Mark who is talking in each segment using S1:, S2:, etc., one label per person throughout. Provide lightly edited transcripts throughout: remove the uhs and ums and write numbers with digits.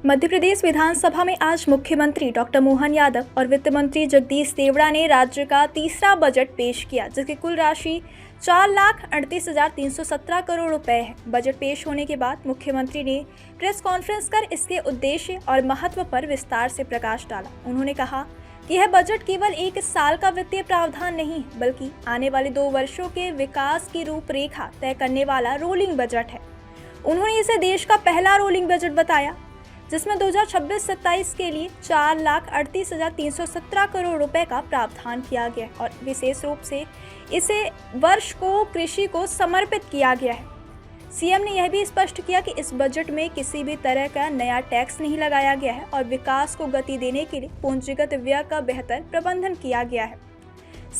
S1: मध्य प्रदेश विधानसभा में आज मुख्यमंत्री डॉक्टर मोहन यादव और वित्त मंत्री जगदीश देवड़ा ने राज्य का तीसरा बजट पेश किया, जिसकी कुल राशि 4,38,317 करोड़ रुपए है। बजट पेश होने के बाद मुख्यमंत्री ने प्रेस कॉन्फ्रेंस कर इसके उद्देश्य और महत्व पर विस्तार से प्रकाश डाला। उन्होंने कहा कि यह बजट केवल एक साल का वित्तीय प्रावधान नहीं, बल्कि आने वाले 2 वर्षों के विकास की रूपरेखा तय करने वाला रोलिंग बजट है। उन्होंने इसे देश का पहला रोलिंग बजट बताया, जिसमें 2026-27 के लिए 4,38,317 करोड़ रुपए का प्रावधान किया गया है और विशेष रूप से इसे वर्ष को कृषि को समर्पित किया गया है। सीएम ने यह भी स्पष्ट किया कि इस बजट में किसी भी तरह का नया टैक्स नहीं लगाया गया है और विकास को गति देने के लिए पूंजीगत व्यय का बेहतर प्रबंधन किया गया है।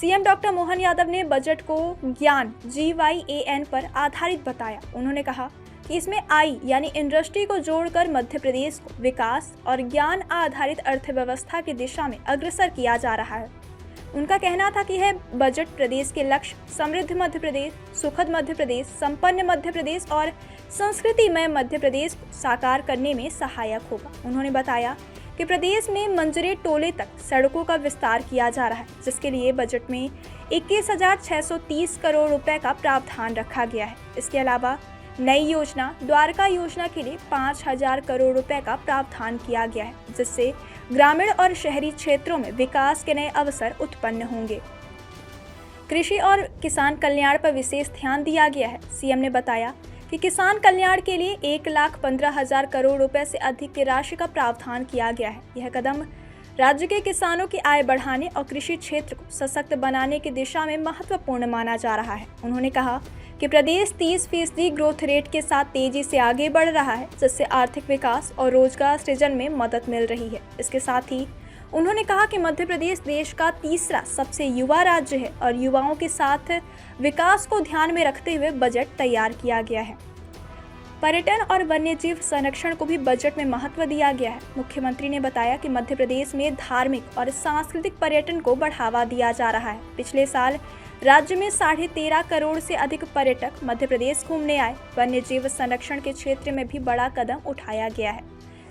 S1: सीएम डॉक्टर मोहन यादव ने बजट को ज्ञान GYAN पर आधारित बताया। उन्होंने कहा कि इसमें आई यानी इंडस्ट्री को जोड़कर मध्य प्रदेश को विकास और ज्ञान आधारित अर्थव्यवस्था की दिशा में अग्रसर किया जा रहा है। उनका कहना था कि यह बजट प्रदेश के लक्ष्य समृद्ध मध्य प्रदेश, सुखद मध्य प्रदेश, संपन्न मध्य प्रदेश और संस्कृतिमय मध्य प्रदेश को साकार करने में सहायक होगा। उन्होंने बताया कि प्रदेश में मंजरे टोले तक सड़कों का विस्तार किया जा रहा है, जिसके लिए बजट में 21,630 करोड़ रुपए का प्रावधान रखा गया है। इसके अलावा नई योजना द्वारका योजना के लिए 5,000 करोड़ रुपए का प्रावधान किया गया है, जिससे ग्रामीण और शहरी क्षेत्रों में विकास के नए अवसर उत्पन्न होंगे। कृषि और किसान कल्याण पर विशेष ध्यान दिया गया है। सीएम ने बताया कि किसान कल्याण के लिए 1,15,000 करोड़ रुपए से अधिक की राशि का प्रावधान किया गया है। यह कदम राज्य के किसानों की आय बढ़ाने और कृषि क्षेत्र को सशक्त बनाने की दिशा में महत्वपूर्ण माना जा रहा है। उन्होंने कहा कि प्रदेश 30% ग्रोथ रेट के साथ तेजी से आगे बढ़ रहा है, जिससे आर्थिक विकास और रोजगार सृजन में मदद मिल रही है। इसके साथ ही उन्होंने कहा कि मध्य प्रदेश देश का तीसरा सबसे युवा राज्य है और युवाओं के साथ विकास को ध्यान में रखते हुए बजट तैयार किया गया है। पर्यटन और वन्यजीव संरक्षण को भी बजट में महत्व दिया गया है। मुख्यमंत्री ने बताया कि मध्य प्रदेश में धार्मिक और सांस्कृतिक पर्यटन को बढ़ावा दिया जा रहा है। पिछले साल राज्य में 13.5 करोड़ से अधिक पर्यटक मध्य प्रदेश घूमने आए। वन्यजीव संरक्षण के क्षेत्र में भी बड़ा कदम उठाया गया है।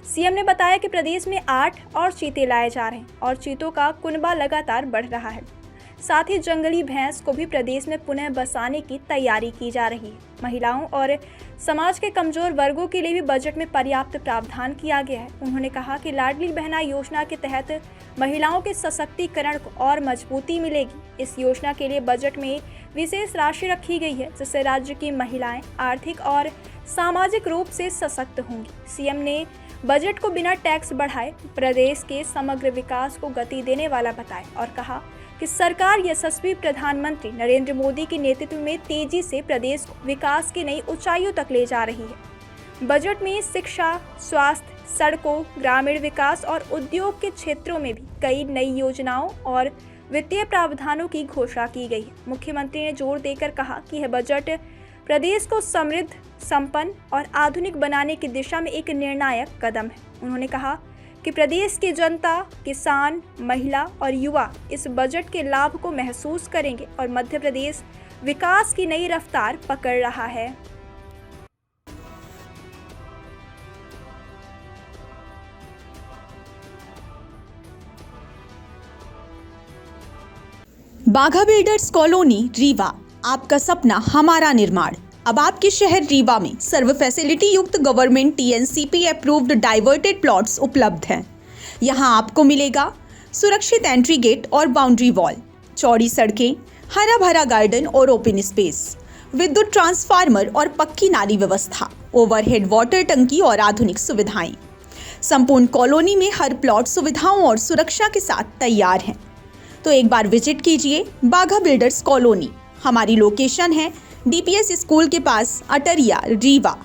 S1: सीएम ने बताया कि प्रदेश में 8 और चीते लाए जा रहे हैं और चीतों का कुनबा लगातार बढ़ रहा है। साथ ही जंगली भैंस को भी प्रदेश में पुनः बसाने की तैयारी की जा रही है। महिलाओं और समाज के कमजोर वर्गों के लिए भी बजट में पर्याप्त प्रावधान किया गया है। उन्होंने कहा कि लाडली बहना योजना के तहत महिलाओं के सशक्तिकरण को और मजबूती मिलेगी। इस योजना के लिए बजट में विशेष राशि रखी गई है, जिससे राज्य की महिलाएं आर्थिक और सामाजिक रूप से सशक्त होंगी। सीएम ने बजट को बिना टैक्स बढ़ाए प्रदेश के समग्र विकास को गति देने वाला बताया और कहा कि सरकार यशस्वी प्रधानमंत्री नरेंद्र मोदी के नेतृत्व में तेजी से प्रदेश को विकास की नई ऊंचाइयों तक ले जा रही है। बजट में शिक्षा, स्वास्थ्य, सड़कों, ग्रामीण विकास और उद्योग के क्षेत्रों में भी कई नई योजनाओं और वित्तीय प्रावधानों की घोषणा की गई है। मुख्यमंत्री ने जोर देकर कहा कि यह बजट प्रदेश को समृद्ध, संपन्न और आधुनिक बनाने की दिशा में एक निर्णायक कदम है। उन्होंने कहा कि प्रदेश की जनता, किसान, महिला और युवा इस बजट के लाभ को महसूस करेंगे और मध्य प्रदेश विकास की नई रफ्तार पकड़ रहा है।
S2: बाघा बिल्डर्स कॉलोनी रीवा, आपका सपना हमारा निर्माण। अब आपके शहर रीवा में सर्व फैसिलिटी युक्त government TNCP approved diverted plots उपलब्ध हैं। यहां आपको मिलेगा सुरक्षित एंट्री गेट और बाउंड्री वॉल, चौड़ी सड़कें, हरा भरा गार्डन और ओपन स्पेस, विद्युत ट्रांसफार्मर और पक्की नाली व्यवस्था, ओवरहेड वाटर टंकी और आधुनिक सुविधाएं। संपूर्ण कॉलोनी में हर प्लॉट सुविधाओं और सुरक्षा के साथ तैयार है। तो एक बार विजिट कीजिए बाघा बिल्डर्स कॉलोनी। हमारी लोकेशन है DPS स्कूल के पास, अटरिया, रीवा।